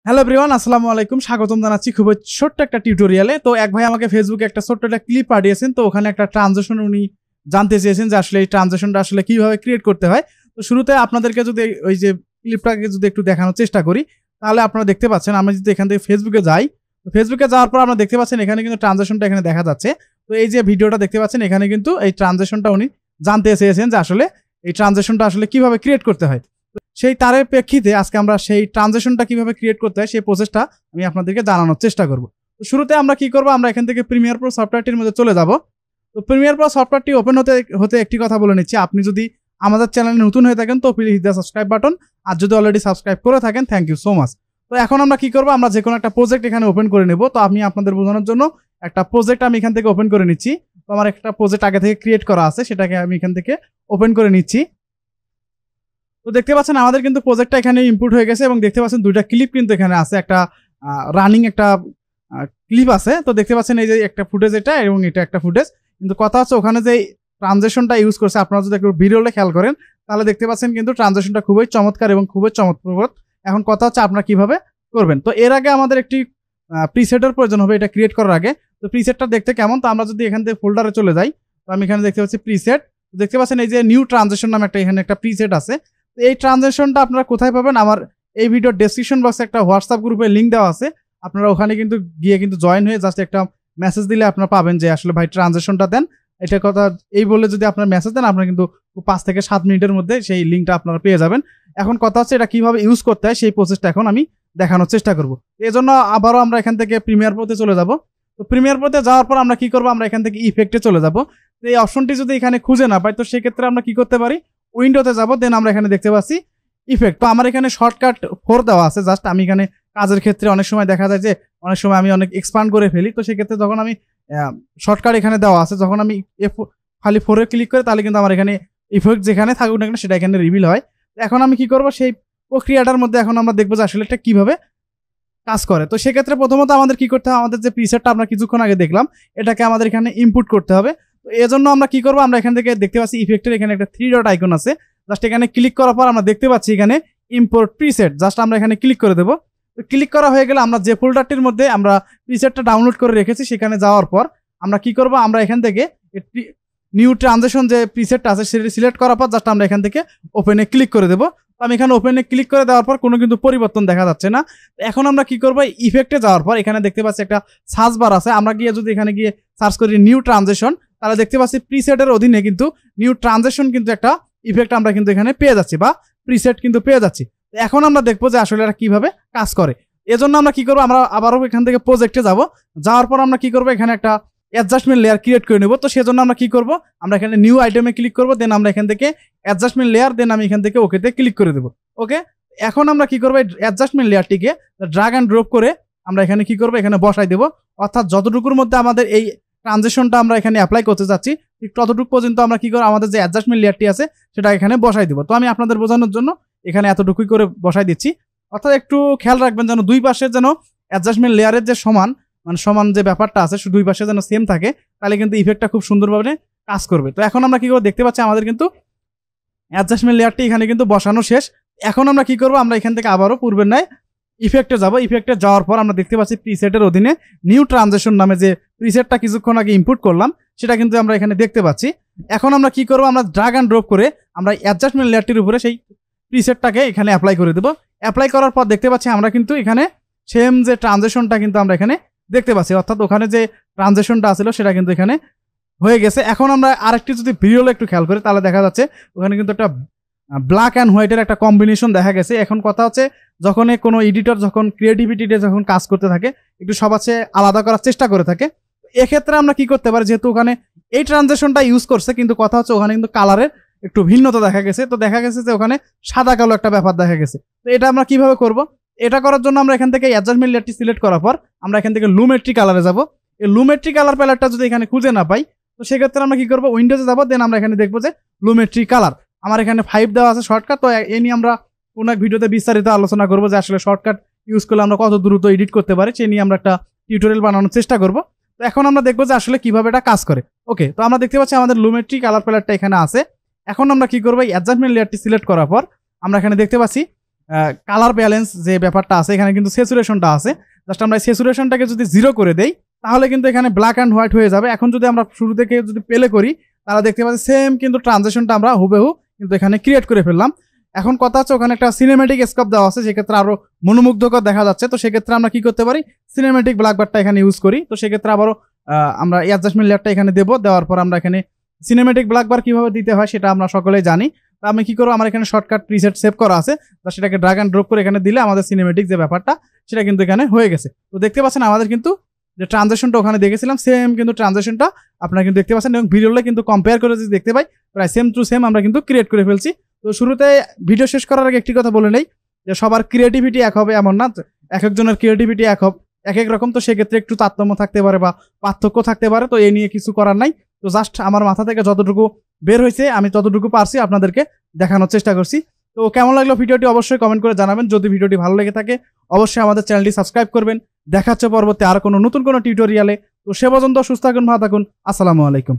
Hello everyone, আসসালামু আলাইকুম। স্বাগতম জানাচ্ছি খুব ছোট্ট একটা টিউটোরিয়ালে। তো এক ভাই আমাকে ফেসবুকে একটা ছোট্ট একটা ক্লিপ পাঠিয়েছেন। তো ওখানে একটা ট্রানজেকশন উনি জানতে চেয়েছেন যে আসলে এই ট্রানজেকশনটা আসলে কিভাবে ক্রিয়েট করতে হয়। তো শুরুতে আপনাদেরকে যদি ওই যে ক্লিপটাকে যদি একটু দেখানোর চেষ্টা করি, তাহলে আপনারা দেখতে পাচ্ছেন আমি যদি এখান থেকে ফেসবুকে যাই, তো ফেসবুকে যাওয়ার পর আপনারা দেখতে পাচ্ছেন এখানে কিন্তু ট্রানজেকশনটা এখানে দেখা যাচ্ছে। তো এই যে ভিডিওটা দেখতে পাচ্ছেন এখানে কিন্তু এই ট্রানজেকশনটা উনি জানতে চেয়েছেন যে আসলে এই ট্রানজেকশনটা আসলে কিভাবে ক্রিয়েট করতে হয়। সেই তারের প্রেক্ষিতে আজকে আমরা সেই ট্রানজেকশনটা কিভাবে ক্রিয়েট করতে হয় সেই প্রসেসটা আমি আপনাদেরকে জানানোর চেষ্টা করব। তো শুরুতে আমরা কি করব, আমরা এখান থেকে প্রিমিয়ার প্রো সফটওয়্যারটির মধ্যে চলে যাব। তো প্রিমিয়ার প্রো সফটওয়্যারটি ওপেন হতে হতে একটি কথা বলে নিচ্ছি, আপনি যদি আমাদের চ্যানেলে নতুন হয়ে থাকেন তো please hit the subscribe button, আর যদি অলরেডি সাবস্ক্রাইব করে থাকেন থ্যাংক ইউ সো মাচ। তো এখন আমরা কি করব, আমরা যে কোনো একটা প্রজেক্ট এখানে ওপেন করে নেব। তো আমি আপনাদের বোঝানোর জন্য একটা প্রজেক্ট আমি এখান থেকে ওপেন করে নিচ্ছি। তো আমার একটা প্রজেক্ট আগে থেকে ক্রিয়েট করা আছে, সেটাকে আমি এখান থেকে ওপেন করে নিচ্ছি। তো দেখতে পাচ্ছেন আমাদের কিন্তু প্রজেক্টটা এখানে ইনপুট হয়ে গেছে এবং দেখতে পাচ্ছেন দুইটা ক্লিপ কিন্তু এখানে আছে, একটা রানিং একটা ক্লিপ আছে। তো দেখতে পাচ্ছেন এই যে একটা ফুটেজ এটা এবং এটা একটা ফুটেজ, কিন্তু কথা হচ্ছে ওখানে যে ট্রানজেকশনটা ইউজ করছে আপনারা যদি একটু ভিডিওটা খেয়াল করেন তাহলে দেখতে পাচ্ছেন কিন্তু ট্রানজেকশনটা খুবই চমৎকার এবং খুবই চমৎপ্রদ। এখন কথা হচ্ছে আপনারা কিভাবে করবেন। তো এর আগে আমাদের একটি প্রিসেটের প্রয়োজন হবে এটা ক্রিয়েট করার আগে। তো প্রিসেটটা দেখতে কেমন, তো আমরা যদি এখান থেকে ফোল্ডারে চলে যাই, তো আমি এখানে দেখতে পাচ্ছি প্রিসেট। দেখতে পাচ্ছেন এই যে নিউ ট্রানজেকশন নামে একটা এখানে একটা প্রিসেট আছে। এই ট্রানজেকশনটা আপনারা কোথায় পাবেন, আমার এই ভিডিওর ডেসক্রিপশন বক্সে একটা হোয়াটসঅ্যাপ গ্রুপের লিঙ্ক দেওয়া আছে, আপনারা ওখানে কিন্তু গিয়ে কিন্তু জয়েন হয়ে জাস্ট একটা মেসেজ দিলে আপনারা পাবেন যে আসলে ভাই ট্রানজেকশনটা দেন, এটা কথা এই বলে যদি আপনারা মেসেজ দেন আপনারা কিন্তু 5 থেকে 7 মিনিটের মধ্যে সেই লিঙ্কটা আপনারা পেয়ে যাবেন। এখন কথা হচ্ছে এটা কিভাবে ইউজ করতে হয় সেই প্রসেসটা এখন আমি দেখানোর চেষ্টা করব। এই জন্য আবারও আমরা এখান থেকে প্রিমিয়ার প্রোতে চলে যাব। তো প্রিমিয়ার প্রোতে যাওয়ার পর আমরা কি করব, আমরা এখান থেকে ইফেক্টে চলে যাব। তো এই অপশনটি যদি এখানে খুঁজে না পাই তো সেক্ষেত্রে আমরা কি করতে পারি, উইন্ডোতে যাব, দেন আমরা এখানে দেখতে পাচ্ছি ইফেক্ট। তো আমার এখানে শর্টকাট 4 দেওয়া আছে, জাস্ট আমি এখানে কাজের ক্ষেত্রে অনেক সময় দেখা যায় যে অনেক সময় আমি অনেক এক্সপান্ড করে ফেলি। তো সেক্ষেত্রে যখন আমি শর্টকাট এখানে দেওয়া আছে, যখন আমি খালি 4-এ ক্লিক করি তাহলে কিন্তু আমার এখানে ইফেক্ট যেখানে থাকুক না কেন সেটা এখানে রিভিল হয়। এখন আমি কি করব, সেই প্রক্রিয়াটার মধ্যে এখন আমরা দেখবো যে আসলে এটা কিভাবে কাজ করে। তো সেক্ষেত্রে প্রথমত আমাদের কি করতে হবে, আমাদের যে প্রিসেটটা আমরা কিছুক্ষণ আগে দেখলাম এটাকে আমাদের এখানে ইনপুট করতে হবে। তো এজন্য আমরা কি করব, আমরা এখান থেকে দেখতে পাচ্ছি ইফেক্টের এখানে একটা 3 ডট আইকন আছে, জাস্ট এখানে ক্লিক করার পর আমরা দেখতে পাচ্ছি এখানে ইম্পোর্ট প্রিসেট, জাস্ট আমরা এখানে ক্লিক করে দেবো। তো ক্লিক করা হয়ে গেলে আমরা যে ফোল্ডারটির মধ্যে আমরা প্রিসেটটা ডাউনলোড করে রেখেছি সেখানে যাওয়ার পর আমরা কি করব, আমরা এখান থেকে নিউ ট্রানজেকশন যে প্রিসেটটা আছে সেটা সিলেক্ট করার পর জাস্ট আমরা এখান থেকে ওপেনে ক্লিক করে দেবো। তো আমি এখানে ওপেনে ক্লিক করে দেওয়ার পর কোনো কিন্তু পরিবর্তন দেখা যাচ্ছে না। এখন আমরা কি করবো, ইফেক্টে যাওয়ার পর এখানে দেখতে পাচ্ছি একটা সার্চ বার আছে, আমরা গিয়ে যদি এখানে গিয়ে সার্চ করি নিউ ট্রানজেকশন তাহলে দেখতে পাচ্ছি প্রিসেটের অধীনে কিন্তু নিউ ট্রানজেকশন কিন্তু একটা ইফেক্ট আমরা কিন্তু এখানে পেয়ে যাচ্ছি বা প্রিসেট কিন্তু পেয়ে যাচ্ছি। এখন আমরা দেখবো যে আসলে এটা কিভাবে কাজ করে। এজন্য আমরা কি করবো, আমরা আবারও এখান থেকে প্রজেক্টে যাব, যাওয়ার পর আমরা কি করবো, এখানে একটা অ্যাডজাস্টমেন্ট লেয়ার ক্রিয়েট করে নেব। তো সেজন্য আমরা কি করব, আমরা এখানে নিউ আইটেমে ক্লিক করব, দেন আমরা এখান থেকে অ্যাডজাস্টমেন্ট লেয়ার, দেন আমি এখান থেকে ওকেতে ক্লিক করে দেবো। ওকে, এখন আমরা কি করবো, অ্যাডজাস্টমেন্ট লেয়ারটিকে ড্রাগ অ্যান্ড ড্রপ করে আমরা এখানে কি করবো, এখানে বসাই দেবো। অর্থাৎ যতটুকুর মধ্যে আমাদের এই ট্রানজেকশনটা আমরা এখানে অ্যাপ্লাই করতে যাচ্ছি ঠিক ততটুকু পর্যন্ত আমরা কি করবো, আমাদের যে অ্যাডজাস্টমেন্ট লেয়ারটি আছে সেটা এখানে বসাই দেবো। তো আমি আপনাদের বোঝানোর জন্য এখানে এতটুকুই করে বসাই দিচ্ছি। অর্থাৎ একটু খেয়াল রাখবেন যেন দুই পাশের যেন অ্যাডজাস্টমেন্ট লেয়ারের যে সমান যে ব্যাপারটা আছে দুই পাশে যেন সেম থাকে, তাহলে কিন্তু ইফেক্টটা খুব সুন্দরভাবে কাজ করবে। তো এখন আমরা কি করবো, দেখতে পাচ্ছি আমাদের কিন্তু অ্যাডজাস্টমেন্ট লেয়ারটি এখানে কিন্তু বসানো শেষ। এখন আমরা কি করবো, আমরা এখান থেকে আবারও পূর্বের ন্যায় ইফেক্টে যাব। ইফেক্টে যাওয়ার পর আমরা দেখতে পাচ্ছি প্রিসেটের অধীনে নিউ ট্রানজেকশন নামে যে প্রিসেটটা কিছুক্ষণ আগে ইনপুট করলাম সেটা কিন্তু আমরা এখানে দেখতে পাচ্ছি। এখন আমরা কি করবো, আমরা ড্রাগ অ্যান্ড ড্রপ করে আমরা অ্যাডজাস্টমেন্ট লেয়ারটির উপরে সেই প্রিসেটটাকে এখানে অ্যাপ্লাই করে দেবো। অ্যাপ্লাই করার পর দেখতে পাচ্ছি আমরা কিন্তু এখানে সেম যে ট্রানজেকশনটা কিন্তু আমরা এখানে দেখতে পাচ্ছি, অর্থাৎ ওখানে যে ট্রানজেকশনটা ছিল সেটা কিন্তু এখানে হয়ে গেছে। এখন আমরা আরেকটি যদি ভিডিও একটু খেয়াল করি তাহলে দেখা যাচ্ছে ওখানে কিন্তু একটা ব্ল্যাক অ্যান্ড হোয়াইটের একটা কম্বিনেশন দেখা গেছে। এখন কথা হচ্ছে যখন কোনো এডিটর যখন ক্রিয়েটিভিটিতে যখন কাজ করতে থাকে একটু সবার চেয়ে আলাদা করার চেষ্টা করে থাকে, এক্ষেত্রে আমরা কি করতে পারি, যেহেতু ওখানে এই ট্রানজেকশনটা ইউজ করছে কিন্তু কথা হচ্ছে ওখানে কিন্তু কালারের একটু ভিন্নতা দেখা গেছে। তো দেখা গেছে যে ওখানে সাদা কালো একটা ব্যাপার দেখা গেছে। তো এটা আমরা কিভাবে করব, এটা করার জন্য আমরা এখান থেকে অ্যাডজাস্টমেন্ট লেয়ারটি সিলেক্ট করার পর আমরা এখান থেকে লুমেট্রি কালারে যাব। এই লুমেট্রি কালার প্যালেটটা যদি এখানে খুঁজে না পাই তো সেক্ষেত্রে আমরা কি করবো, উইন্ডোজে যাবো, দেন আমরা এখানে দেখবো যে লুমেট্রি কালার আমার এখানে 5 দেওয়া আছে শর্টকাট। তো এ নিয়ে আমরা কোনো এক ভিডিওতে বিস্তারিত আলোচনা করবো যে আসলে শর্টকাট ইউজ করলে আমরা কত দ্রুত এডিট করতে পারি, সে নিয়ে আমরা একটা টিউটোরিয়াল বানানোর চেষ্টা করবো। তো এখন আমরা দেখবো যে আসলে কিভাবে এটা কাজ করে। ওকে, তো আমরা দেখতে পাচ্ছি আমাদের লুমেট্রি কালার প্যালেটটা এখানে আছে। এখন আমরা কি করবো, এই অ্যাডজাস্টমেন্ট লেয়ারটি সিলেক্ট করার পর আমরা এখানে দেখতে পাচ্ছি কালার ব্যালেন্স যে ব্যাপারটা আছে, এখানে কিন্তু স্যাচুরেশনটা আছে। জাস্ট আমরা স্যাচুরেশনটাকে যদি 0 করে দেই তাহলে কিন্তু এখানে ব্ল্যাক অ্যান্ড হোয়াইট হয়ে যাবে। এখন যদি আমরা শুরু থেকে যদি প্লে করি তাহলে দেখতে পাচ্ছি সেম কিন্তু ট্রানজিশনটা আমরা হুবহু কিন্তু এখানে ক্রিয়েট করে ফেললাম। এখন কথা হচ্ছে ওখানে একটা সিনেমেটিক স্কোপ দেওয়া আছে, সেক্ষেত্রে আরো মনোমুগ্ধকর দেখা যাচ্ছে। তো সেক্ষেত্রে আমরা কি করতে পারি, সিনেমেটিক ব্ল্যাক বারটা এখানে ইউজ করি। তো সেক্ষেত্রে আবারও আমরা অ্যাডজাস্টমেন্ট লেয়ারটা এখানে দেবো, দেওয়ার পর আমরা এখানে সিনেমেটিক ব্ল্যাক বার কিভাবে দিতে হয় সেটা আমরা সকলেই জানি। তো আমি কি করবো, আমার এখানে শর্টকাট প্রিসেট সেভ করা আছে, তো সেটাকে ড্র্যাগ অ্যান্ড ড্রপ করে এখানে দিলে আমাদের সিনেমেটিক যে ব্যাপারটা সেটা কিন্তু এখানে হয়ে গেছে। তো দেখতে পাচ্ছেন আমাদের কিন্তু যে ট্রানজেকশনটা ওখানে দেখেছিলাম সেম কিন্তু ট্রানজেকশনটা আপনারা কিন্তু দেখতে পাচ্ছেন, এবং ভিডিওটা কিন্তু কম্পেয়ার করে যদি দেখতে পাই প্রায় সেম টু সেম আমরা কিন্তু ক্রিয়েট করে ফেলছি। তো শুরুতে ভিডিও শেষ করার আগে একটি কথা বলে নেই যে সবার ক্রিয়েটিভিটি এক হবে এমন না, এক একজনের ক্রিয়েটিভিটি এক এক রকম। তো সেক্ষেত্রে একটু তারতম্য থাকতে পারে বা পার্থক্য থাকতে পারে, তো এই নিয়ে কিছু করার নাই। তো জাস্ট আমার মাথা থেকে যতটুকু বের হয়েছে আমি ততটুকু পারছি আপনাদেরকে দেখানোর চেষ্টা করছি। তো কেমন লাগলো ভিডিওটি অবশ্যই কমেন্ট করে জানাবেন। যদি ভিডিওটি ভালো লেগে থাকে অবশ্যই আমাদের চ্যানেলটি সাবস্ক্রাইব করবেন। দেখা হচ্ছে পরবর্তী আর কোনো নতুন কোনো টিউটোরিয়ালে। তো সে পর্যন্ত সুস্থ থাকুন, ভালো থাকুন, আসসালামু আলাইকুম।